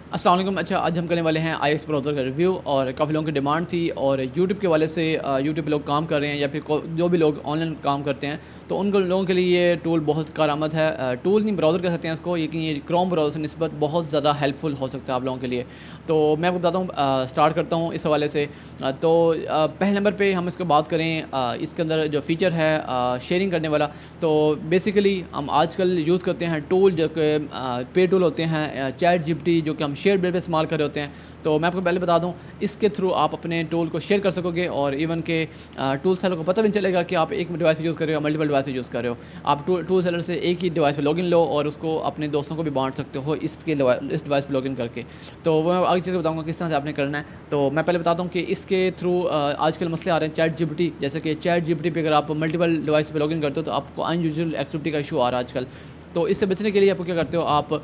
अस्सलाम वालेकुम। अच्छा, आज हम करने वाले हैं आईएक्स ब्राउज़र का रिव्यू। और काफ़ी लोगों की डिमांड थी और यूट्यूब के वाले से यूट्यूब पे लोग काम कर रहे हैं या फिर जो भी लोग ऑनलाइन काम करते हैं, तो उन लोगों के लिए ये टूल बहुत कारआमद है। टूल नहीं, ब्राउज़र कह सकते हैं इसको, लेकिन ये क्रोम ब्राउज़र से निस्बत बहुत ज़्यादा हेल्पफुल हो सकता है आप लोगों के लिए। तो मैं आपको बताता हूँ, स्टार्ट करता हूँ इस हवाले से। पहले नंबर पे हम इसको बात करें, इसके अंदर जो फ़ीचर है शेयरिंग करने वाला। तो बेसिकली हम आजकल यूज़ करते हैं टूल जो कि पे टूल होते हैं, चैट जीपीटी, जो कि हम शेयर बेस पे इस्तेमाल कर रहे होते हैं। तो मैं आपको पहले बता दूं, इसके थ्रू आप अपने टूल को शेयर कर सकोगे और इवन के टूल सेलर को पता भी नहीं चलेगा कि आप एक डिवाइस पे यूज़ कर रहे हो, मल्टीपल डिवाइस पे यूज़ कर रहे हो। आप टूल सेलर से एक ही डिवाइस पे लॉगिन लो और उसको अपने दोस्तों को भी बांट सकते हो इस डिवाइस पे लॉगिन करके। तो वो मैं आगे चीज़ बताऊँगा किस तरह से आपने करना है। तो मैं पहले बताता हूँ कि इसके थ्रू आजकल मसले आ रहे हैं चैट जीपीटी, जैसे कि चैट जीपीटी पे अगर आप मल्टीपल डिवाइस पे लॉगिन करते हो तो आपको अनयूजुअल एक्टिविटी का इशू आ रहा है आजकल। तो इससे बचने के लिए आपको क्या करते हो, आप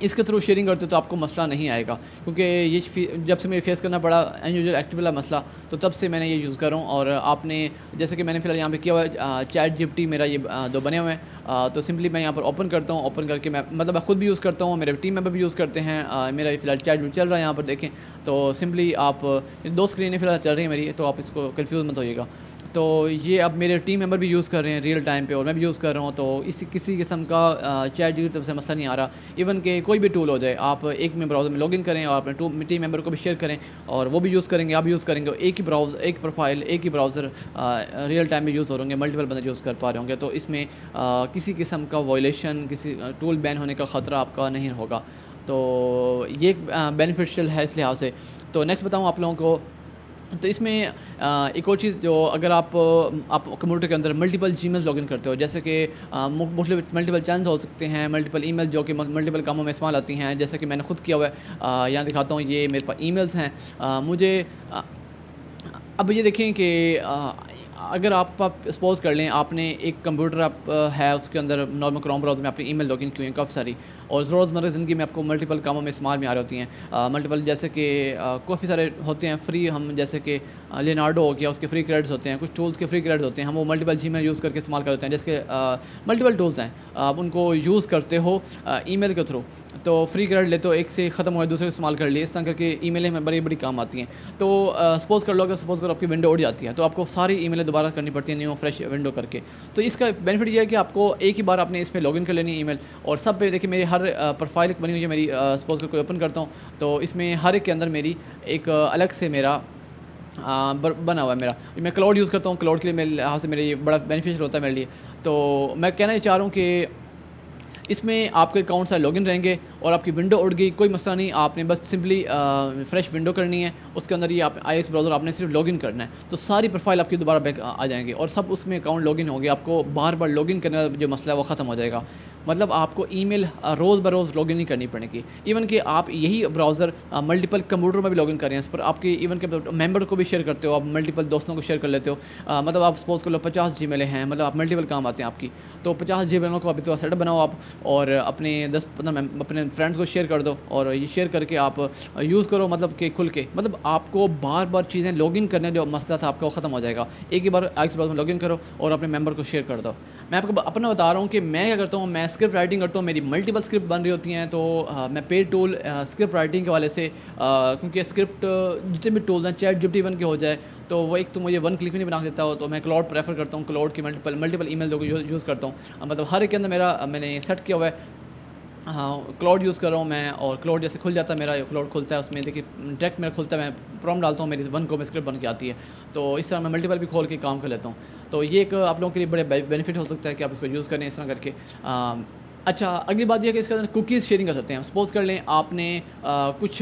इसके थ्रू शेयरिंग करते हो तो आपको मसला नहीं आएगा, क्योंकि जब से मुझे फेस करना पड़ा अनयूजुअल एक्टिव वाला मसला, तो तब से मैंने ये यूज़ कर रहा हूँ। और आपने जैसे कि मैंने फ़िलहाल यहाँ पे किया हुआ है, चैट जीपीटी मेरा ये दो बने हुए हैं। तो सिंपली मैं यहाँ पर ओपन करता हूँ, ओपन करके मैं खुद भी यूज़ करता हूँ, मेरे टीम मेंबर भी यूज़ करते हैं। मेरा ये फ़िलहाल चैट चल रहा है यहाँ पर देखें। तो सिंपली आप दो स्क्रीनें फ़िलहाल चल रही है मेरी, तो आप इसको कन्फ्यूज़ मत होइएगा। तो ये अब मेरे टीम मेंबर भी यूज़ कर रहे हैं रियल टाइम पे और मैं भी यूज़ कर रहा हूँ। तो इसी किसी किस्म का चैट जीपीटी की तरफ से मसला नहीं आ रहा। इवन के कोई भी टूल हो जाए, आप एक में ब्राउज़र में लॉगिन करें और अपने टीम मेंबर को भी शेयर करें और वो भी यूज़ करेंगे, आप यूज़ करेंगे। एक ही एक प्रोफाइल, एक ही ब्राउज़र रियल टाइम में यूज़ हो होंगे, मल्टीपल बंदे यूज़ कर पा रहे होंगे। तो इसमें किसी किस्म का वायलेशन, किसी टूल बैन होने का ख़तरा आपका नहीं होगा। तो ये बेनिफिशियल है इस लिहाज से। तो नेक्स्ट बताऊँ आप लोगों को, तो इसमें एक और चीज़, जो अगर आप कंप्यूटर के अंदर मल्टीपल जीमेल्स लॉगिन करते हो, जैसे कि मल्टीपल चैनल्स हो सकते हैं, मल्टीपल ईमेल जो कि मल्टीपल कामों में इस्तेमाल आती हैं, जैसे कि मैंने खुद किया हुआ है। यहाँ दिखाता हूँ, ये मेरे पास ईमेल्स हैं। मुझे अब ये देखें कि अगर आप सपोज़ कर लें, आपने एक कंप्यूटर है, उसके अंदर नॉर्मल क्रोम ब्राउज़र में आपने ईमेल लॉगिन की हुई हैं काफ़ी सारी, और रोज़मर्रा ज़िंदगी में आपको मल्टीपल कामों में इस्तेमाल में आ रही होती हैं। मल्टीपल जैसे कि काफ़ी सारे होते हैं फ्री, हम जैसे कि लियोनार्डो हो गया, उसके फ्री क्रेडिट्स होते हैं, कुछ टूल्स के फ्री क्रेडिट्स होते हैं, हम वो मल्टीपल जीमेल यूज़ करके इस्तेमाल करते हैं। जैसे कि मल्टीपल टूल्स हैं, आप उनको यूज़ करते हो ईमेल के थ्रू, तो फ्री क्रेडिट लेते हो, एक से ख़त्म हुआ दूसरे इस्तेमाल कर लिए, इस तरह करके ईमेलें हमें बड़ी बड़ी काम आती हैं। तो सपोज़ कर लो, अगर सपोज़ करो आपकी विंडो उड़ जाती है, तो आपको सारी ईमेलें दोबारा करनी पड़ती हैं न्यू फ्रेश विंडो करके। तो इसका बेनिफिट ये है कि आपको एक ही बार आपने इसमें लॉगिन कर लेनी ईमेल, और सब पे देखिए मेरी हर प्रोफाइल बनी हुई है मेरी। सपोज़ कर कोई ओपन करता हूँ, तो इसमें हर एक के अंदर मेरी एक अलग से मेरा बना हुआ है मेरा। मैं क्लाउड यूज़ करता हूँ, क्लाउड के लिए मेरे लिहाज से मेरे ये बड़ा बेनिफिशियल होता है मेरे लिए। तो मैं कहना ये चाह रहा हूँ कि इसमें आपके अकाउंट से लॉगिन रहेंगे और आपकी विंडो उड़ गई, कोई मसला नहीं, आपने बस सिंपली फ्रेश विंडो करनी है, उसके अंदर ये आप आईएक्स ब्राउज़र आपने सिर्फ लॉगिन करना है, तो सारी प्रोफाइल आपकी दोबारा बैक आ जाएंगे और सब उसमें अकाउंट लॉगिन हो गया। आपको बार बार लॉगिन करने का जो मसला है वो ख़त्म हो जाएगा। मतलब आपको ईमेल रोज़ बरोज़ लॉगिन नहीं करनी पड़ेगी। इवन कि आप यही ब्राउज़र मल्टीपल कंप्यूटर में भी लॉगिन कर रहे हैं, इस पर आपके इवन के मेंबर को भी शेयर करते हो, आप मल्टीपल दोस्तों को शेयर कर लेते हो। मतलब आप सपोज़ कर लो 50 जीमेलें हैं, मतलब आप मल्टीपल काम आते हैं आपकी, तो 50 जीमेलों को अभी तो सेटअप बनाओ आप, और अपने 10-15 अपने फ्रेंड्स को शेयर कर दो और ये शेयर करके आप यूज़ करो, मतलब कि खुल के, मतलब आपको बार बार चीज़ें लॉगिन करने जो मसला था आपका वो ख़त्म हो जाएगा। एक ही बार आईएक्स ब्राउज़र में लॉगिन करो और अपने मेंबर को शेयर कर दो। मैं आपको अपना बता रहा हूँ कि मैं क्या करता हूँ, मैं स्क्रिप्ट राइटिंग करता हूँ, मेरी मल्टीपल स्क्रिप्ट बन रही होती हैं। तो मैं पेड टूल स्क्रिप्ट राइटिंग के वाले से, क्योंकि स्क्रिप्ट जितने भी टूल्स हैं, चैट जीपीटी बन के हो जाए, तो वो एक तो मुझे वन क्लिक में नहीं बना देता हो, तो मैं क्लाउड प्रेफर करता हूँ, क्लाउड की मल्टीपल ईमेल को यूज़ करता हूँ। मतलब हर एक के अंदर मैंने सेट किया हुआ है। हाँ, क्लाउड यूज़ कर रहा हूँ मैं, और क्लाउड जैसे खुल जाता है मेरा, क्लाउड खुलता है, उसमें देखिए डायरेक्ट मेरा खुलता है, मैं प्रॉम्प्ट डालता हूँ, मेरी वन को में स्क्रिप्ट बन के आती है। तो इस तरह मैं मल्टीपल भी खोल के काम कर लेता हूँ। तो ये एक आप लोगों के लिए बड़े बेनिफिट हो सकता है कि आप इसको यूज़ करें इस तरह करके। अच्छा, अगली बात ये है कि इसके अंदर कुकीज़ शेयरिंग कर सकते हैं। सपोज़ कर लें आपने कुछ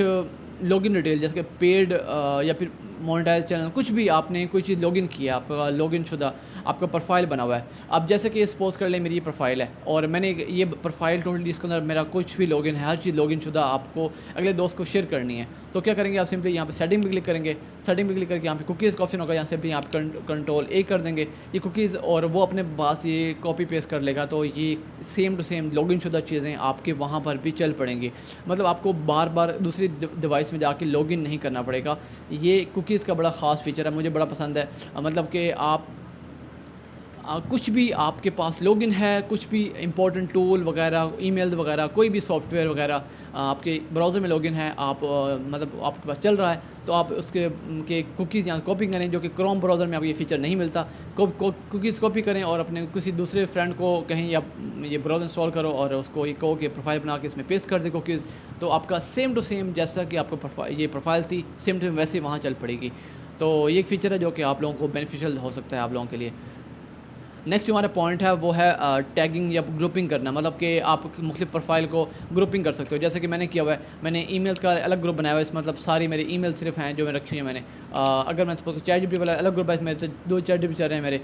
लॉगिन डिटेल, जैसे कि पेड या फिर मोनेटाइज चैनल, कुछ भी आपने कोई चीज़ लॉगिन किया, आपका लॉगिन शुदा आपका प्रोफाइल बना हुआ है। अब जैसे कि सपोज़ कर लें मेरी ये प्रोफाइल है और मैंने ये प्रोफाइल टोटली इसके अंदर मेरा कुछ भी लॉगिन है, हर चीज़ लॉगिन शुदा आपको अगले दोस्त को शेयर करनी है। तो क्या करेंगे, आप सिंपली यहाँ पे सेटिंग पे क्लिक करेंगे, सेटिंग पे क्लिक करके यहाँ पे कुकीज़ का ऑप्शन होगा, यहाँ से भी यहाँ पे कंट्रोल ए कर देंगे ये कुकीज़, और वो अपने पास ये कॉपी पेस्ट कर लेगा। तो ये सेम टू सेम लॉगिन शुदा चीज़ें आपके वहाँ पर भी चल पड़ेंगी। मतलब आपको बार बार दूसरी डिवाइस में जाके लॉगिन नहीं करना पड़ेगा। ये कुकीज़ का बड़ा ख़ास फीचर है, मुझे बड़ा पसंद है। मतलब कि आप कुछ भी आपके पास लॉगिन है, कुछ भी इंपॉर्टेंट टूल वगैरह, ईमेल वगैरह, कोई भी सॉफ्टवेयर वगैरह आपके ब्राउज़र में लॉगिन है, आप मतलब आपके पास चल रहा है, तो आप उसके के कुकीज़ यहाँ कॉपी करें, जो कि क्रोम ब्राउज़र में आपको ये फ़ीचर नहीं मिलता। कुकीज़ कॉपी करें और अपने किसी दूसरे फ्रेंड को कहें या ये ब्राउज़र इंस्टॉल करो और उसको ये कहो कि प्रोफ़ाइल बना के इसमें पेस्ट कर दे कुकीज़, तो आपका सेम टू सेम जैसा कि आपका ये प्रोफ़ाइल थी, सेम टू सेम वैसे वहाँ चल पड़ेगी। तो ये एक फ़ीचर है जो कि आप लोगों को बेनिफिशियल हो सकता है आप लोगों के लिए। नेक्स्ट जो हमारा पॉइंट है वो है टैगिंग या ग्रुपिंग करना, मतलब कि आप मुख्तलिफ प्रोफाइल को ग्रुपिंग कर सकते हो। जैसे कि मैंने किया हुआ है, मैंने ईमेल्स का अलग ग्रुप बनाया हुआ है, इसमें मतलब सारी मेरी ईमेल सिर्फ हैं जो मैं रखी हुई है मैंने। अगर मैं सपोज चैट जीपीटी वाला अलग ग्रुप है, इसमें तो 2 चैट जीपीटी चल रहे हैं मेरे।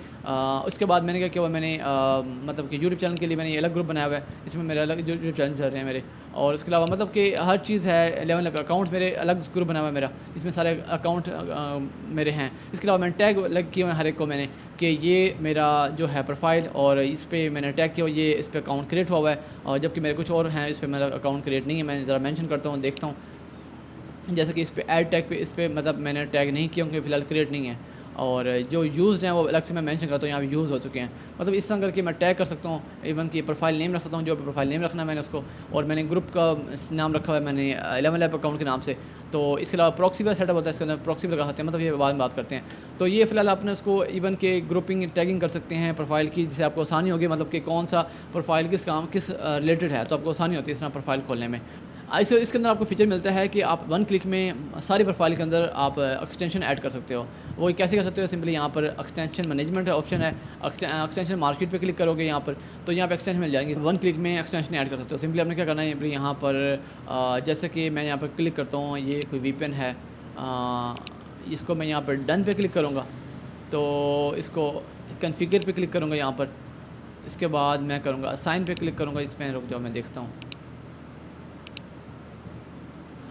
उसके बाद मैंने क्या किया हुआ है, मैंने मतलब कि यूट्यूब चैनल के लिए मैंने ये अलग ग्रुप बनाया हुआ है, इसमें मेरे अलग यूट्यूब चैनल चल रहे हैं मेरे। और इसके अलावा मतलब कि हर चीज़ है, 11 अकाउंट्स मेरे अलग ग्रुप बना हुआ है मेरा, इसमें सारे अकाउंट मेरे हैं। इसके अलावा मैंने टैग अलग किए हुए हैं हर एक को मैंने, कि ये मेरा जो है प्रोफाइल और इस पे मैंने टैग किया, ये इस पे अकाउंट क्रिएट हुआ है, और जबकि मेरे कुछ और हैं इस पे मेरा अकाउंट क्रिएट नहीं है। मैं ज़रा मेंशन करता हूँ, देखता हूँ। जैसे कि इस पे ऐड टैग पे, इस पे मतलब मैंने टैग नहीं किया क्योंकि फ़िलहाल क्रिएट नहीं है, और जो यूज़ड हैं वो अलग से मैं मेंशन करता हूँ, यहाँ पे यूज़ हो चुके हैं। मतलब इस तरह करके मैं टैग कर सकता हूँ, इवन कि प्रोफाइल नेम रख सकता हूँ, जो भी प्रोफाइल नेम रखना है मैंने उसको, और मैंने ग्रुप का नाम रखा हुआ है मैंने 11 लैब अकाउंट के नाम से। तो इसके अलावा प्रॉक्सी का सेटअप होता है, इसके अंदर प्रॉक्सी लगा सकते हैं, मतलब ये बाद में बात करते हैं। तो ये फ़िलहाल आपने उसको इवन के ग्रुपिंग टैगिंग कर सकते हैं प्रोफाइल की, जिससे आपको आसानी होगी, मतलब कि कौन सा प्रोफाइल किस रिलेटेड है, तो आपको आसानी होती है इस तरह प्रोफाइल खोलने में। इसके अंदर आपको फ़ीचर मिलता है कि आप 1 क्लिक में सारी प्रोफाइल के अंदर आप एक्सटेंशन ऐड कर सकते हो। वो कैसे कर सकते हो? सिंपली यहाँ पर एक्सटेंशन मैनेजमेंट ऑप्शन है, एक्सटेंशन मार्केट पे क्लिक करोगे यहाँ पर, तो यहाँ पे एक्सटेंशन मिल जाएंगे। 1 क्लिक में एक्सटेंशन ऐड कर सकते हो। सिंपली आपने क्या करना है, यहाँ पर जैसे कि मैं यहाँ पर क्लिक करता हूँ, ये कोई वीपीएन है, इसको मैं यहाँ पर डन पे क्लिक करूँगा, तो इसको कॉन्फ़िगर पे क्लिक करूँगा यहाँ पर। इसके बाद मैं करूँगा साइन पे क्लिक करूँगा, इसमें रुक जाओ मैं देखता हूँ।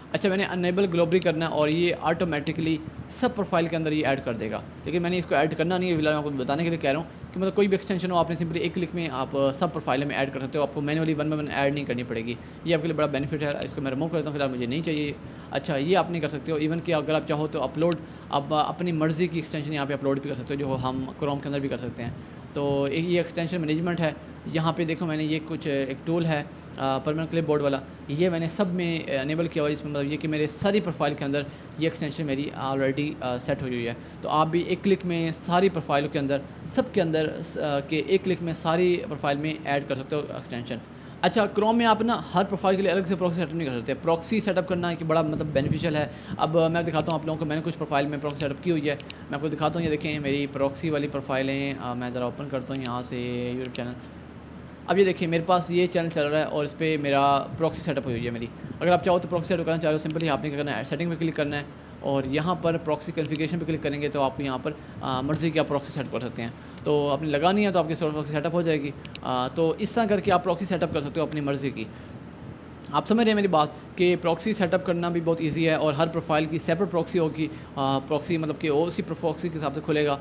अच्छा, मैंने अनेबल ग्लोबली करना है और ये ऑटोमेटिकली सब प्रोफाइल के अंदर ये ऐड कर देगा, लेकिन मैंने इसको ऐड करना नहीं है, फिलहाल मैं आपको बताने के लिए कह रहा हूँ कि मतलब कोई भी एक्सटेंशन हो, आपने सिंपली 1 क्लिक में आप सब प्रोफाइल में ऐड कर सकते हो, आपको मैनुअली 1 बाय 1 ऐड नहीं करनी पड़ेगी। ये आपके लिए बड़ा बेनिफिट है। इसको मैं रिमूव करता हूँ, फिलहाल मुझे नहीं चाहिए। अच्छा, ये आप नहीं कर सकते हो, इवन कि अगर आप चाहो तो अपलोड, आप अपनी मर्ज़ी की एक्सटेंशन यहाँ पर अपलोड भी कर सकते हो, जो हम क्रोम के अंदर भी कर सकते हैं। तो ये एक्सटेंशन मैनेजमेंट है। यहाँ पे देखो मैंने ये कुछ एक टूल है परमानेंट क्लिपबोर्ड वाला, ये मैंने सब में अनेबल किया हुआ है। इसमें मतलब ये कि मेरे सारी प्रोफाइल के अंदर ये एक्सटेंशन मेरी ऑलरेडी सेट हुई है। तो आप भी 1 क्लिक में सारी प्रोफाइलों के अंदर, सब के अंदर के 1 क्लिक में सारी प्रोफाइल में ऐड कर सकते हो एक्सटेंशन। अच्छा, क्रोम में आप ना हर प्रोफाइल के लिए अलग से प्रॉक्सी सेटअप नहीं कर सकते। प्रॉक्सी सेटअप करना है कि बड़ा मतलब बेनिफिशियल है। अब मैं दिखाता हूँ आप लोगों को, मैंने कुछ प्रोफाइल में प्रॉक्सी सेटअप की हुई है, मैं आपको दिखाता हूँ। ये देखें मेरी प्रॉक्सी वाली प्रोफाइलें, मैं ज़रा ओपन करता हूँ यहाँ से यूट्यूब चैनल। अब ये देखिए मेरे पास ये चैनल चल रहा है और इस पर मेरा प्रॉक्सी सेटअप हुई है मेरी। अगर आप चाहो तो प्रॉक्सी सेटअप करना चाह रहे हो, सिंपली आपने क्या करना है, सेटिंग पे क्लिक करना है और यहाँ पर प्रॉक्सी कॉन्फ़िगरेशन पे क्लिक करेंगे तो आपको यहाँ पर मर्ज़ी की आप प्रॉक्सी सेटअप कर सकते हैं। तो आपने लगानी है तो आपकी प्रॉक्सी सेटअप हो जाएगी। तो इस तरह करके आप प्रॉक्सी सेटअप कर सकते हो अपनी मर्ज़ी की। आप समझ रहे हैं मेरी बात कि प्रॉक्सी सेटअप करना भी बहुत इजी है, और हर प्रोफाइल की सेपरेट प्रॉक्सी होगी। प्रॉक्सी मतलब कि उसी प्रॉक्सी के हिसाब से खुलेगा,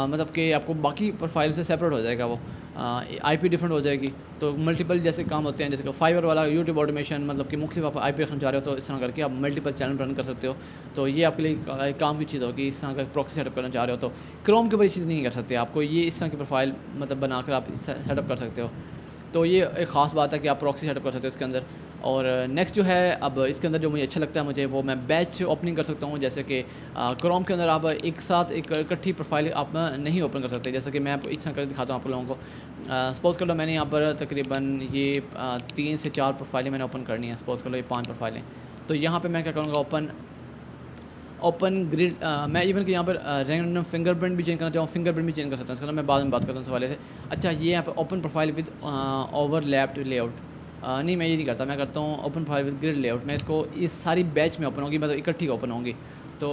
मतलब कि आपको बाकी प्रोफाइल से सेपरेट हो जाएगा वो, आईपी डिफरेंट हो जाएगी। तो मल्टीपल जैसे काम होते हैं, जैसे कि फाइवर वाला यूट्यूब ऑटोमेशन, मतलब कि मुख्तलिफ आप आईपी रखना चाह रहे हो, तो इस तरह करके आप मल्टीपल चैनल रन कर सकते हो। तो ये आपके लिए काम की चीज़ होगी। इस तरह का प्रॉक्सी सेटअप करना चाह रहे हो तो क्रोम के ऊपर ये चीज़ नहीं कर सकते, आपको ये इस तरह की प्रोफाइल मतलब बनाकर आप सेटअप कर सकते हो। तो ये एक ख़ास बात है कि आप प्रॉक्सी सेटअप कर सकते हो इसके अंदर। और नेक्स्ट जो है, अब इसके अंदर जो मुझे अच्छा लगता है मुझे, वो मैं बैच ओपनिंग कर सकता हूँ। जैसे कि क्रोम के अंदर आप एक साथ एक इकट्ठी प्रोफाइल आप नहीं ओपन कर सकते। जैसे कि मैं आपको इस तरह करके दिखाता हूँ आप लोगों को। सपोज़ कर लो मैंने यहाँ पर तकरीबन ये 3 से 4 प्रोफाइलें मैंने ओपन करनी है। सपोज़ कर लो ये 5 प्रोफाइलें, तो यहाँ पर मैं क्या करूँगा, ओपन ग्रिड, मैं इवन कि यहाँ पर रैंडम फिंगरप्रिंट भी चेंज करना चाहूँ, फिंगरप्रिंट भी चेंज कर सकता हूँ। इसका मैं बाद में बात करता हूँ इस हवाले से। अच्छा, ये यहाँ पर open profile with overlapped layout, नहीं मैं ये नहीं करता, मैं करता हूँ open profile with grid layout. मैं इसको इस सारी बैच में ओपन होगी, मतलब इकट्ठी ओपन होंगी। तो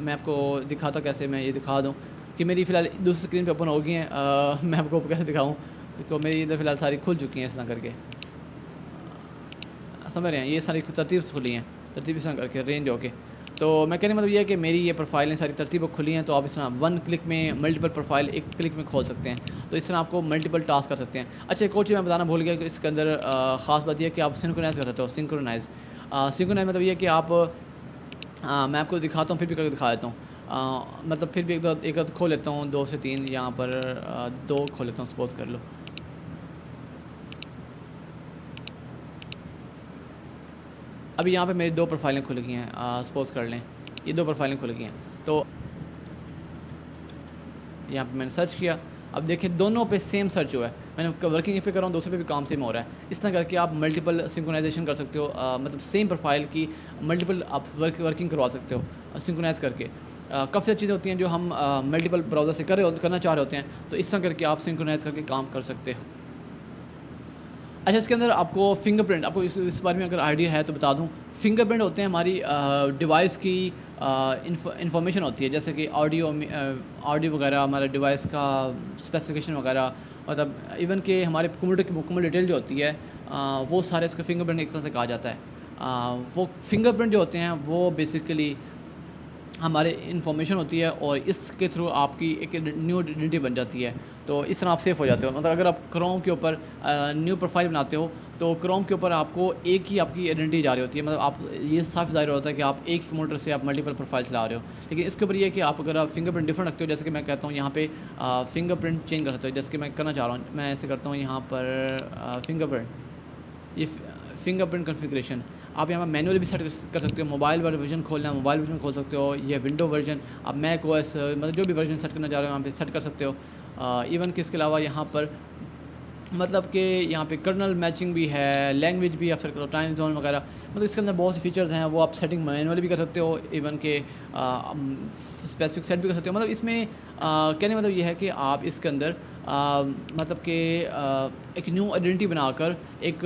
मैं आपको दिखाता कैसे, मैं ये दिखा दूँ कि मेरी फ़िलहाल दूसरी स्क्रीन पे ओपन हो गई हैं। मैं आपको कैसे दिखाऊँ, तो मेरी इधर फ़िलहाल सारी खुल चुकी हैं इस तरह करके, समझ रहे हैं, ये सारी तरतीब से खुली हैं, तरतीब इस तरह करके रेंज होके। तो मैं कहने मतलब ये है कि मेरी ये प्रोफाइलें सारी तरतीब खुली हैं, तो आप इस तरह 1 क्लिक में मल्टीपल प्रोफाइल 1 क्लिक में खोल सकते हैं। तो इस तरह आपको मल्टीपल टास्क कर सकते हैं। अच्छा, एक और चीज़ मैं बताना भूल गया कि इसके अंदर ख़ास बात यह है कि आप सिंक्रोनाइज़ कर सकते हो। सिंक्रोनाइज़ मतलब ये है कि आप मैं आपको दिखाता हूँ, फिर भी करके दिखा देता हूँ। मतलब फिर भी एक आध खोल लेता हूँ, 2 से 3 यहाँ पर 2 खोल लेता हूँ, सपोज़ कर लो। अभी यहाँ पे मेरी 2 प्रोफाइलें खुल गई हैं, सपोज़ कर लें ये 2 प्रोफाइलें खुल गई हैं। तो यहाँ पे मैंने सर्च किया, अब देखिए दोनों पे सेम सर्च हुआ है। मैंने वर्किंग पे कर रहा हूँ, दूसरे पे भी काम सेम हो रहा है। इस तरह करके आप मल्टीपल सिंक्रोनाइजेशन कर सकते हो, मतलब सेम प्रोफाइल की मल्टीपल आप वर्किंग करवा सकते हो सिंक्रोनाइज करके। काफ़ी सारी चीज़ें होती हैं जो हम मल्टीपल ब्राउज़र से करना चाह रहे होते हैं, तो इस तरह करके आप सिंक्रोनाइज करके काम कर सकते हो। अच्छा, इसके अंदर आपको फ़िंगरप्रिंट, आपको इस बारे में अगर आइडिया है तो बता दूँ। फ़िंगरप्रिंट होते हैं हमारी डिवाइस की इंफॉर्मेशन होती है, जैसे कि ऑडियो वगैरह, हमारे डिवाइस का स्पेसिफिकेशन वगैरह, मतलब इवन के हमारे कंप्यूटर की मुकम्मल डिटेल जो होती है, वो सारे उसको फ़िंगरप्रिंट एक तरह से कहा जाता है। वो फ़िंगरप्रिंट जो होते हैं वो बेसिकली हमारे इन्फॉर्मेशन होती है, और इसके थ्रू आपकी एक न्यू आइडेंटिटी बन जाती है। तो इस तरह आप सेफ़ हो जाते हो। मतलब अगर आप क्रोम के ऊपर न्यू प्रोफाइल बनाते हो, तो क्रोम के ऊपर आपको एक ही आपकी आइडेंटिटी जा रही होती है। मतलब आप ये साफ ज़ाहिर होता है कि आप एक ही कंप्यूटर से आप मल्टीपल प्रोफाइल चला रहे हो। लेकिन इसके ऊपर ये है कि आप अगर आप फिंगरप्रिंट डिफरेंट रखते हो, जैसे कि मैं कहता हूँ यहाँ पे फिंगरप्रिंट चेंज कर सकते हो, जैसे कि मैं करना चाह रहा हूँ, मैं ऐसे करता हूँ यहाँ पर ये फिंगरप्रिंट कॉन्फ़िगरेशन आप यहाँ पर मैनुअली भी सेट कर सकते हो। मोबाइल वाला वर्जन खोलना है, मोबाइल वर्जन खोल सकते हो, या विंडो वर्जन, आप मैक ओएस मतलब जो भी वर्जन सेट करना चाह रहे हो यहाँ पे सेट कर सकते हो। इवन कि इसके अलावा यहाँ पर मतलब कि यहाँ पे कर्नल मैचिंग भी है, लैंग्वेज भी आप सेट करो, टाइम जोन वगैरह, मतलब इसके अंदर बहुत से फीचर्स हैं, वो आप सेटिंग मैनुअली भी कर सकते हो, इवन के स्पेसिफिक सेट भी कर सकते हो। मतलब इसमें कहने मतलब ये है कि आप इसके अंदर मतलब कि एक न्यू आइडेंटिटी बनाकर एक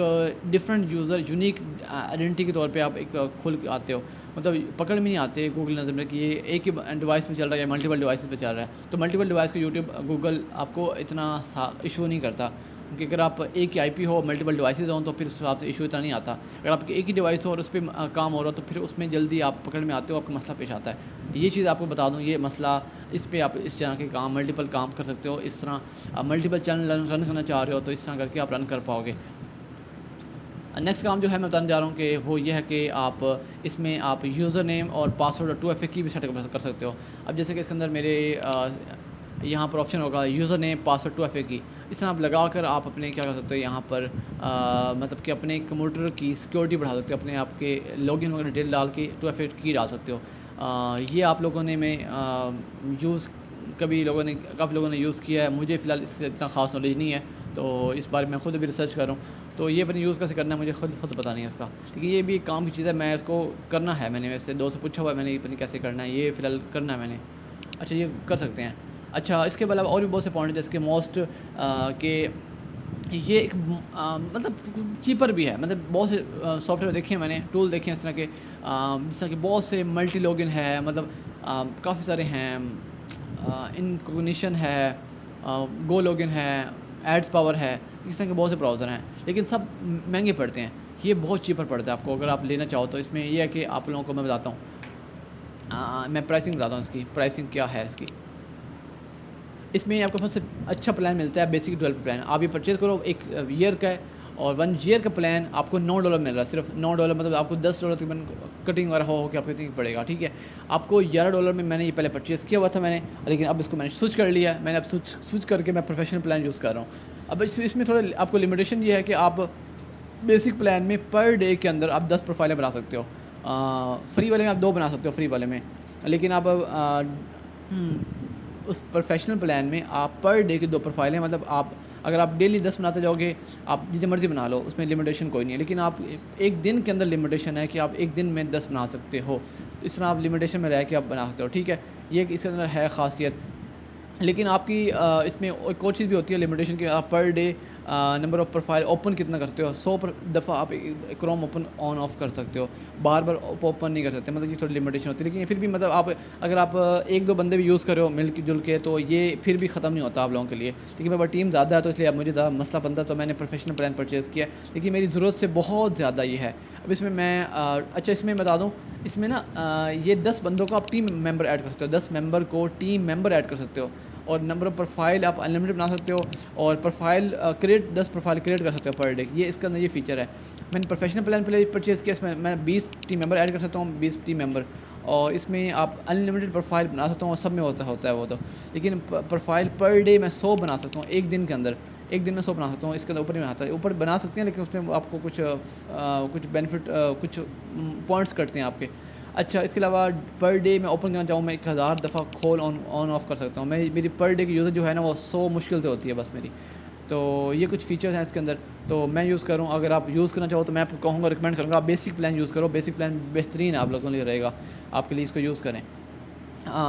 डिफरेंट यूज़र यूनिक आइडेंटिटी के तौर पे आप एक खुल के आते हो। मतलब पकड़ में नहीं आते गूगल नज़र में कि ये एक ही डिवाइस पे चल रहा है या मल्टीपल डिवाइसेस पे चल रहा है। तो मल्टीपल डिवाइस को यूट्यूब गूगल आपको इतना इशू नहीं करता, क्योंकि अगर आप एक ही आईपी हो, मल्टीपल डिवाइसेज हों, तो फिर उसके साथ इशू इतना नहीं आता। अगर आपकी एक ही डिवाइस हो और उस पर काम हो रहा हो, तो फिर उसमें जल्दी आप पकड़ में आते हो, आपका मसला पेश आता है। ये चीज़ आपको बता दूँ, ये मसला, इस पे आप इस तरह के काम मल्टीपल काम कर सकते हो। इस तरह मल्टीपल चैनल रन करना चाह रहे हो, तो इस तरह करके आप रन कर पाओगे। नेक्स्ट काम जो है मैं बताने जा रहा हूँ कि वो ये है कि आप इसमें आप यूज़र नेम और पासवर्ड 2FA की भी सेट कर सकते हो। अब जैसे कि इसके अंदर मेरे यहाँ पर ऑप्शन होगा यूज़र नेम पासवर्ड 2FA की, इस तरह आप लगा कर आप अपने क्या कर सकते हो यहाँ पर मतलब कि अपने कंप्यूटर की सिक्योरिटी बढ़ा सकते हो, अपने आपके लॉगिन वगैरह डिटेल डाल के 2FA की डाल सकते हो। ये आप लोगों ने में यूज़ काफ़ी लोगों ने यूज़ किया है। मुझे फ़िलहाल इससे इतना ख़ास नॉलेज नहीं है, तो इस बारे में खुद भी रिसर्च कर रहा हूँ। तो ये अपनी यूज़ कैसे करना है मुझे खुद पता नहीं है इसका, लेकिन ये भी एक काम की चीज़ है, मैं इसको करना है। मैंने वैसे दोस्त से पूछा हुआ है, मैंने ये पता नहीं कैसे करना है, ये फ़िलहाल करना है मैंने। अच्छा, ये कर सकते हैं। अच्छा, इसके अलावा और भी बहुत से पॉइंट जैसे कि मोस्ट के ये एक मतलब चीपर भी है। मतलब बहुत से सॉफ्टवेयर देखे हैं मैंने, टूल देखे हैं इस तरह के, जिस तरह के बहुत से मल्टी लॉगिन है, मतलब काफ़ी सारे हैं, इनकॉग्निशन है, गो लॉगिन है, एड्स पावर है, इस तरह के बहुत से ब्राउज़र हैं, लेकिन सब महंगे पड़ते हैं। ये बहुत चीपर पड़ता है आपको अगर आप लेना चाहो तो। इसमें यह है कि आप लोगों को मैं बताता हूँ, मैं प्राइसिंग बताता हूँ इसकी, प्राइसिंग क्या है इसकी। इसमें आपको सबसे अच्छा प्लान मिलता है, बेसिक डेवलपर प्लान। आप ये परचेज़ करो, 1 ईयर का है, और 1 ईयर का प्लान आपको $9 मिल रहा है, सिर्फ $9। मतलब आपको $10 तकरीबन कटिंग वगैरह हो के आपको इतनी पड़ेगा, ठीक है। आपको $11 में मैंने ये पहले परचेज़ किया हुआ था मैंने, लेकिन अब इसको मैंने स्विच कर लिया। मैंने अब स्विच करके मैं प्रोफेशनल प्लान यूज़ कर रहा हूँ। अब इसमें थोड़ा आपको लिमिटेशन ये है कि आप बेसिक प्लान में पर डे के अंदर आप 10 प्रोफाइलें बना सकते हो। फ्री वाले में आप 2 बना सकते हो, फ्री वाले में। लेकिन आप उस प्रोफेशनल प्लान में आप पर डे की 2 प्रोफाइलें, मतलब आप अगर आप डेली 10 बनाते जाओगे, आप जितने मर्ज़ी बना लो, उसमें लिमिटेशन कोई नहीं है। लेकिन आप एक दिन के अंदर लिमिटेशन है कि आप एक दिन में 10 बना सकते हो। इस तरह आप लिमिटेशन में रह के आप बना सकते हो, ठीक है। ये इसके अंदर है ख़ासियत। लेकिन आपकी इसमें एक और चीज़ भी होती है लिमिटेशन की, आप per day number of profile open कितना करते हो। 100 दफ़ा आप क्रोम ओपन ऑन ऑफ कर सकते हो, बार बार ओपन नहीं कर सकते। मतलब ये थोड़ी लिमिटेशन होती है। लेकिन फिर भी मतलब आप अगर आप 1-2 बंदे भी यूज़ करो मिल जुल के, तो ये फिर भी ख़त्म नहीं होता आप लोगों के लिए। लेकिन मेरी टीम ज़्यादा है, तो इसलिए अब मुझे ज़्यादा मसला बनता, तो मैंने प्रोफेशनल प्लान परचेज़ किया। लेकिन मेरी ज़रूरत से बहुत ज़्यादा ये है। अब इसमें मैं अच्छा इसमें बता दूँ, इसमें ना ये 10 बंदों को आप टीम मेंबर ऐड कर सकते हो, 10 मेंबर को टीम मेंबर ऐड कर सकते हो। और नंबर ऑफ़ प्रोफाइल आप अनलिमिटेड बना सकते हो, और प्रोफाइल 10 प्रोफाइल क्रिएट कर सकते हो पर डे। ये इसका अंदर ये फ़ीचर है। मैंने प्रोफेशनल प्लान पहले परचेज़ किया, इसमें मैं 20 टीम मेंबर ऐड कर सकता हूँ, 20 टीम मेंबर। और इसमें आप अनलिमिटेड प्रोफाइल बना सकते हो और सब में होता है वो तो। लेकिन प्रोफाइल पर डे मैं 100 बना सकता हूँ एक दिन के अंदर, एक दिन में 100 बना सकता हूँ। इसके अंदर ऊपर नहीं आता है, ऊपर बना सकते हैं लेकिन उसमें आपको कुछ बेनिफिट कुछ पॉइंट्स कटते हैं आपके। अच्छा, इसके अलावा पर डे मैं ओपन करना चाहूँ, मैं 1000 दफ़ा खोल ऑन ऑफ कर सकता हूँ। मैं मेरी पर डे की यूज़र जो है ना वो 100 मुश्किल से होती है बस मेरी। तो ये कुछ फ़ीचर्स हैं इसके अंदर, तो मैं यूज़ कर रहा हूँ। अगर आप यूज़ करना चाहो तो मैं आपको कहूँगा, रिकमेंड करूँगा आप बेसिक प्लान यूज़ करो। बेसिक प्लान बेहतरीन आप लोगों के लिए रहेगा, आपके लिए इसको यूज़ करें।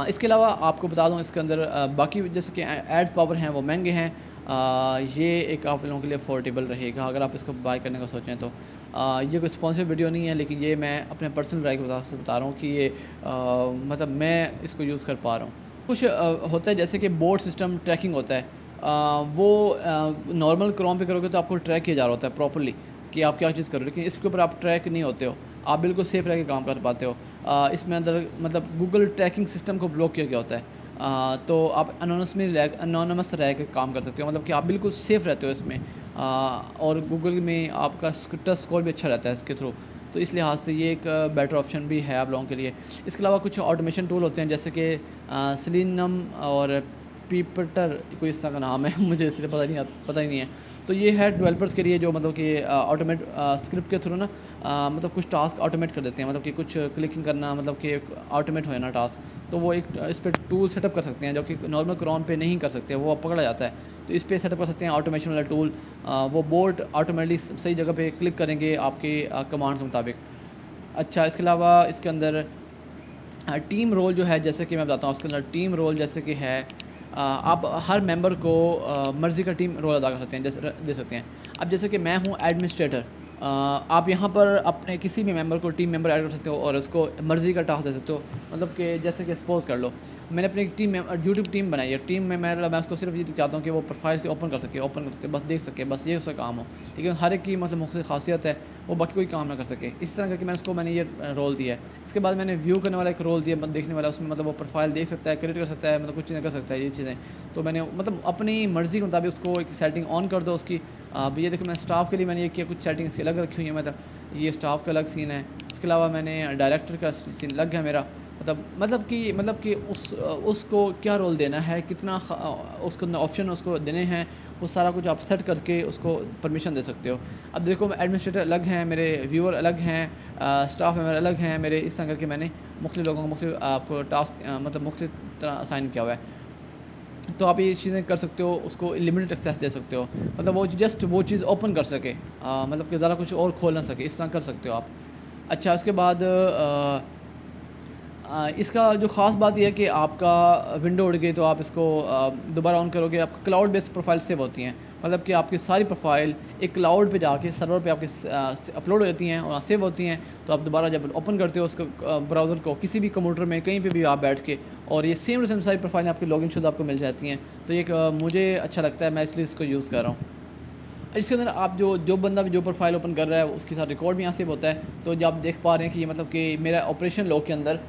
इसके अलावा आपको बता दूँ इसके अंदर बाकी जैसे कि एड्स पावर हैं वो महंगे हैं। ये एक आप लोगों के लिए अफोर्डेबल रहेगा अगर आप इसको बाय करने का सोचें तो। ये कोई स्पॉन्सर वीडियो नहीं है, लेकिन ये मैं अपने पर्सनल राय के हिसाब से बता रहा हूँ कि ये मतलब मैं इसको यूज़ कर पा रहा हूँ। कुछ होता है जैसे कि बोर्ड सिस्टम ट्रैकिंग होता है, वो नॉर्मल क्रोम पे करोगे तो आपको ट्रैक किया जा रहा होता है प्रॉपर्ली कि आप क्या चीज़ कर रहे हो, लेकिन इसके ऊपर आप ट्रैक नहीं होते हो, आप बिल्कुल सेफ रह के काम कर पाते हो। इसमें अंदर मतलब गूगल ट्रैकिंग सिस्टम को ब्लॉक किया गया होता है, तो आप अनोनमस रह के काम कर सकते हो, मतलब कि आप बिल्कुल सेफ़ रहते हो इसमें। और गूगल में आपका ट्रस्ट स्कोर भी अच्छा रहता है इसके थ्रू, तो इस लिहाज से ये एक बेटर ऑप्शन भी है आप लोगों के लिए। इसके अलावा कुछ ऑटोमेशन टूल होते हैं जैसे कि सेलिनम और पीपटर, कोई इस तरह का नाम है मुझे इसलिए पता ही नहीं है। तो ये है डेवलपर्स के लिए जो मतलब कि ऑटोमेट स्क्रिप्ट के थ्रू ना मतलब कुछ टास्क ऑटोमेट कर देते हैं, मतलब कि कुछ क्लिकिंग करना मतलब कि ऑटोमेट हो ना टास्क, तो वो एक इस पर टूल सेटअप कर सकते हैं जो कि नॉर्मल क्रोम पे नहीं कर सकते, वो पकड़ा जाता है। तो इस पर सेटअप कर सकते हैं ऑटोमेशन वाला टूल, वो बोट ऑटोमेटिकली सही जगह पे क्लिक करेंगे आपके कमांड के मुताबिक। अच्छा, इसके अलावा इसके अंदर टीम रोल जो है, जैसे कि मैं बताता हूँ उसके अंदर टीम रोल जैसे कि है, आप हर मेंबर को मर्ज़ी का टीम रोल अदा कर सकते हैं, जैसे दे सकते हैं। अब जैसे कि मैं हूँ एडमिनिस्ट्रेटर, आप यहाँ पर अपने किसी भी मेंबर को टीम मेंबर ऐड कर सकते हो और उसको मर्ज़ी का टास्क दे सकते हो। मतलब कि जैसे कि सपोज़ कर लो मैंने अपनी एक टीम में यूट्यूब टीम बनाई है, टीम में मैं उसको सिर्फ ये चाहता हूँ कि वो प्रोफाइल से ओपन कर सके, बस देख सके, बस ये उसका काम हो। लेकिन हर एक की मतलब मुख्तलिफ खासियत है, वो बाकी कोई काम ना कर सके, इस तरह करके मैंने ये रोल दिया है। इसके बाद मैंने व्यू करने वाला एक रोल दिया, देखने वाला, उसमें मतलब वो प्रोफाइल देख सकता है, क्रिएट कर सकता है, मतलब कुछ चीज़ें कर सकता है, ये चीज़ें। तो मैंने मतलब अपनी मर्ज़ी के मुताबिक उसको एक सेटिंग ऑन कर दो उसकी। अब ये देखो मैं स्टाफ के लिए मैंने ये किया, कुछ सेटिंग्स अलग रखी हुई है, मतलब ये स्टाफ का अलग सीन है। इसके अलावा मैंने डायरेक्टर का सीन अलग है मेरा, मतलब कि उसको क्या रोल देना है, कितना उसको ऑप्शन उसको देने हैं, वो सारा कुछ आप सेट करके उसको परमिशन दे सकते हो। अब देखो एडमिनिस्ट्रेटर अलग हैं मेरे, व्यूअर अलग हैं, स्टाफ मेंबर अलग हैं मेरे, इस तरह करके मैंने मुख्तलिफ लोगों को मुख्तलिफ आपको टास्क मतलब मुख्तलिफ तरह असाइन किया हुआ है। तो आप ये चीज़ें कर सकते हो, उसको लिमिटेड एक्सेस दे सकते हो, मतलब वो जस्ट वो चीज़ ओपन कर सके, मतलब कि ज़रा कुछ और खोल ना सके, इस तरह कर सकते हो आप। अच्छा, उसके बाद इसका जो ख़ास बात यह है कि आपका विंडो उड़ गई तो आप इसको दोबारा ऑन करोगे, आपका क्लाउड बेस्ड प्रोफाइल सेव होती हैं, मतलब कि आपकी सारी प्रोफाइल एक क्लाउड पे जाके सर्वर पे आपके अपलोड हो जाती हैं और सेव होती हैं। तो आप दोबारा जब ओपन करते हो उसको ब्राउज़र को किसी भी कंप्यूटर में कहीं पे भी आप बैठ के, और ये सेम टू सेम सारी प्रोफाइलें आपकी लॉगिन शुदा आपको मिल जाती हैं। तो ये मुझे अच्छा लगता है, मैं इसलिए इसको यूज़ कर रहा हूँ। इसके अंदर आप जो बंदा भी जो प्रोफाइल ओपन कर रहा है उसके साथ रिकॉर्ड भी यहाँ सेव होता है। तो जब आप देख पा रहे हैं कि ये मतलब कि मेरा ऑपरेशन लॉग के अंदर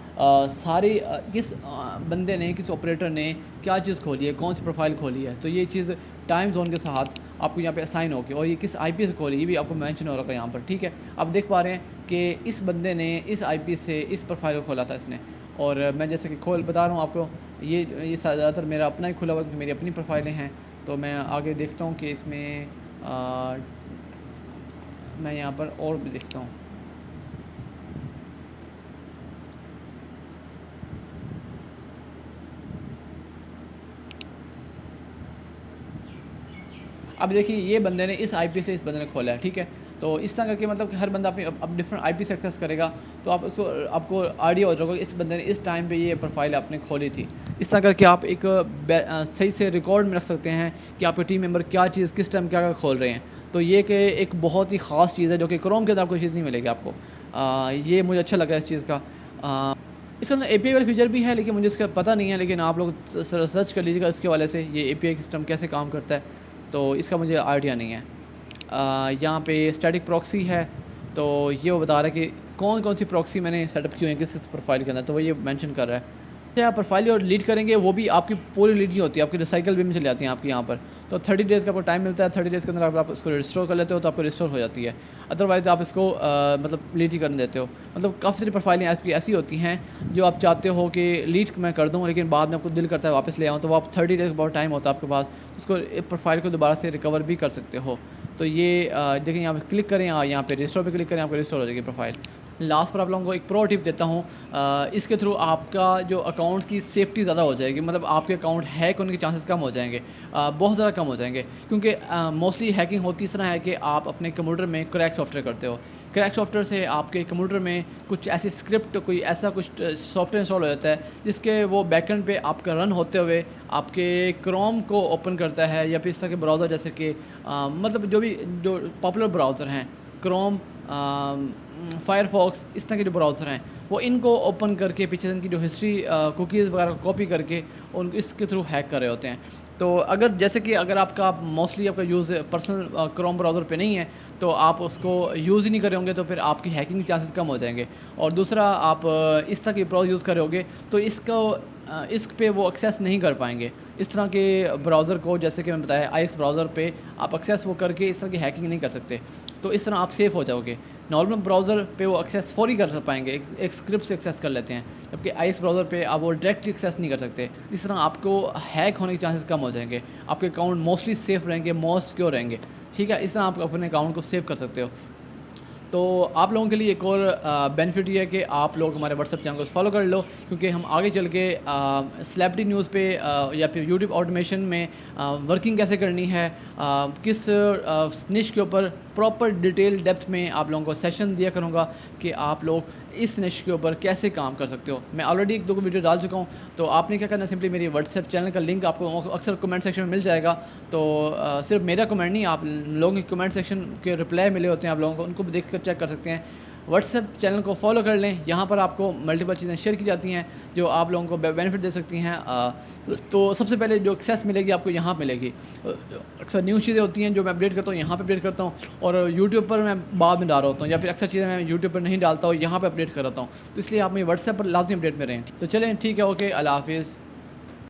सारे किस बंदे ने, किस ऑपरेटर ने क्या चीज़ खोली है, कौन सी प्रोफाइल खोली है, तो ये चीज़ टाइम जोन के साथ आपको यहाँ पे असाइन होगी, और ये किस आईपी से खोली ये भी आपको मेंशन हो रहा है यहाँ पर, ठीक है। आप देख पा रहे हैं कि इस बंदे ने इस आईपी से इस प्रोफाइल को खोला था इसने, और मैं जैसे कि बता रहा हूँ आपको, ये ज़्यादातर मेरा अपना ही खुला हुआ है, मेरी अपनी प्रोफाइलें हैं। तो मैं आगे देखता हूँ कि इसमें मैं यहाँ पर और भी देखता हूँ। अब देखिए ये बंदे ने इस आईपी से इस बंदे ने खोला है, ठीक है। तो इस तरह करके मतलब कि हर बंदा अपनी अब डिफरेंट आईपी से एक्सेस करेगा, तो आप उसको आपको आइडिया हो जाएगा कि इस बंदे ने इस टाइम पे ये प्रोफाइल आपने खोली थी। इस तरह करके आप एक सही से रिकॉर्ड में रख सकते हैं कि आपके टीम मेंबर क्या चीज़ किस टाइम क्या खोल रहे हैं। तो ये कि एक बहुत ही ख़ास चीज़ है जो कि क्रोम के अंदर आपको चीज़ नहीं मिलेगी आपको। ये मुझे अच्छा लगा इस चीज़ का। इसके अंदर एपीआई वाला फीचर भी है, लेकिन मुझे इसका पता नहीं है, लेकिन आप लोग सर्च कर लीजिएगा इसके वाले से, ये एपीआई सिस्टम कैसे काम करता है, तो इसका मुझे आइडिया नहीं है। यहाँ पे स्टैटिक प्रॉक्सी है, तो ये वो बता रहा है कि कौन कौन सी प्रॉक्सी मैंने सेटअप की हुई है किस प्रोफाइल के अंदर, तो वो ये मेंशन कर रहा है। आप प्रोफाइल और लीड करेंगे, वो भी आपकी पूरी लीड नहीं होती, आपकी रिसाइकल भी में चली जाती हैं आपकी यहाँ पर। तो 30 डेज़ का आपको टाइम मिलता है। 30 डेज़ के अंदर अगर आप इसको रिस्टोर कर लेते हो तो आपको रिस्टोर हो जाती है, अदरवाइज़ आप इसको मतलब डिलीट ही कर देते हो। मतलब काफ़ी सारी प्रोफाइलें आपकी ऐसी होती हैं जो आप चाहते हो कि डिलीट मैं कर दूँ, लेकिन बाद में आपको दिल करता है वापस ले आऊँ, तो वो आप 30 डेज़ बहुत टाइम होता है आपके पास, उसको प्रोफाइल को दोबारा से रिकवर भी कर सकते हो। तो ये देखें यहाँ पे क्लिक करें, यहाँ पे रिस्टोर पे क्लिक करें, आपको रिस्टोर हो जाएगी प्रोफाइल। लास्ट पर आप लोगों को एक प्रो टिप देता हूँ, इसके थ्रू आपका जो अकाउंट की सेफ्टी ज़्यादा हो जाएगी, मतलब आपके अकाउंट हैक होने के चांसेस कम हो जाएंगे, बहुत ज़्यादा कम हो जाएंगे, क्योंकि मोस्टली हैकिंग होती इस तरह है कि आप अपने कंप्यूटर में क्रैक सॉफ्टवेयर करते हो। क्रैक सॉफ्टवेयर से आपके कंप्यूटर में कुछ ऐसी स्क्रिप्ट, कोई ऐसा कुछ सॉफ्टवेयर इंस्टॉल हो जाता है जिसके वो बैकएंड पे आपका रन होते हुए आपके क्रोम को ओपन करता है, या फिर इस तरह के ब्राउज़र जैसे कि मतलब जो पॉपुलर ब्राउज़र हैं, क्रोम, फायरफॉक्स, इस तरह के जो ब्राउज़र हैं, वो इनको ओपन करके पीछे से इनकी जो हिस्ट्री कुकीज़ वगैरह कॉपी करके उन इसके थ्रू हैक कर रहे होते हैं। तो अगर जैसे कि अगर आपका मोस्टली आपका यूज़ पर्सनल क्रोम ब्राउज़र पे नहीं है, तो आप उसको यूज़ ही नहीं करे होंगे, तो फिर आपकी हैकिंग के चांसेस कम हो जाएंगे। और दूसरा, आप इस तरह की ब्राउज़र यूज़ करोगे तो इस पे वो एक्सेस नहीं कर पाएंगे। इस तरह के ब्राउज़र को, जैसे कि मैंने बताया, आईएक्स ब्राउज़र पे आप एक्सेस वो करके इस तरह की हैकिंग नहीं कर सकते, तो इस तरह आप सेफ़ हो जाओगे। नॉर्मल ब्राउज़र पे वो एक्सेस फौरी कर पाएंगे, एक स्क्रिप्ट से एक्सेस कर लेते हैं, जबकि आईएक्स ब्राउज़र पे आप वो डायरेक्टली एक्सेस नहीं कर सकते। इस तरह आपको हैक होने के चांसेस कम हो जाएंगे, आपके अकाउंट मोस्टली सेफ़ रहेंगे, मोस्ट सिक्योर रहेंगे। ठीक है, इस तरह आप अपने अकाउंट को सेव कर सकते हो। तो आप लोगों के लिए एक और बेनिफिट ये है कि आप लोग हमारे व्हाट्सएप चैनल को फॉलो कर लो, क्योंकि हम आगे चल के सेलेब्रिटी न्यूज़ पे या फिर यूट्यूब ऑटोमेशन में वर्किंग कैसे करनी है, किस निश के ऊपर प्रॉपर डिटेल डेप्थ में आप लोगों को सेशन दिया करूँगा कि आप लोग इस निश के ऊपर कैसे काम कर सकते हो। मैं ऑलरेडी 1-2 वीडियो डाल चुका हूँ, तो आपने क्या करना है, सिंपली मेरी व्हाट्सएप चैनल का लिंक आपको अक्सर कमेंट सेक्शन में मिल जाएगा। तो सिर्फ मेरा कमेंट नहीं, आप लोगों के कमेंट सेक्शन के रिप्लाई मिले होते हैं आप लोगों को, उनको भी देख कर चेक कर सकते हैं। व्हाट्सएप चैनल को फॉलो कर लें, यहाँ पर आपको मल्टीपल चीज़ें शेयर की जाती हैं जो आप लोगों को बेनिफिट दे सकती हैं। तो सबसे पहले जो एक्सेस मिलेगी आपको यहाँ मिलेगी। अक्सर न्यूज़ चीज़ें होती हैं जो मैं अपडेट करता हूँ, यहाँ पे अपडेट करता हूँ, और यूट्यूब पर मैं बाद में डाल रहा होता हूँ, या फिर अक्सर चीज़ें मैं यूट्यूब पर नहीं डालता हूँ, यहाँ पर अपडेट कर रहा हूँ। तो इसलिए आप मेरे व्हाट्सएप पर लाजमी अपडेट में रहें। तो चलें, ठीक है, ओके, अल्लाह हाफिज़।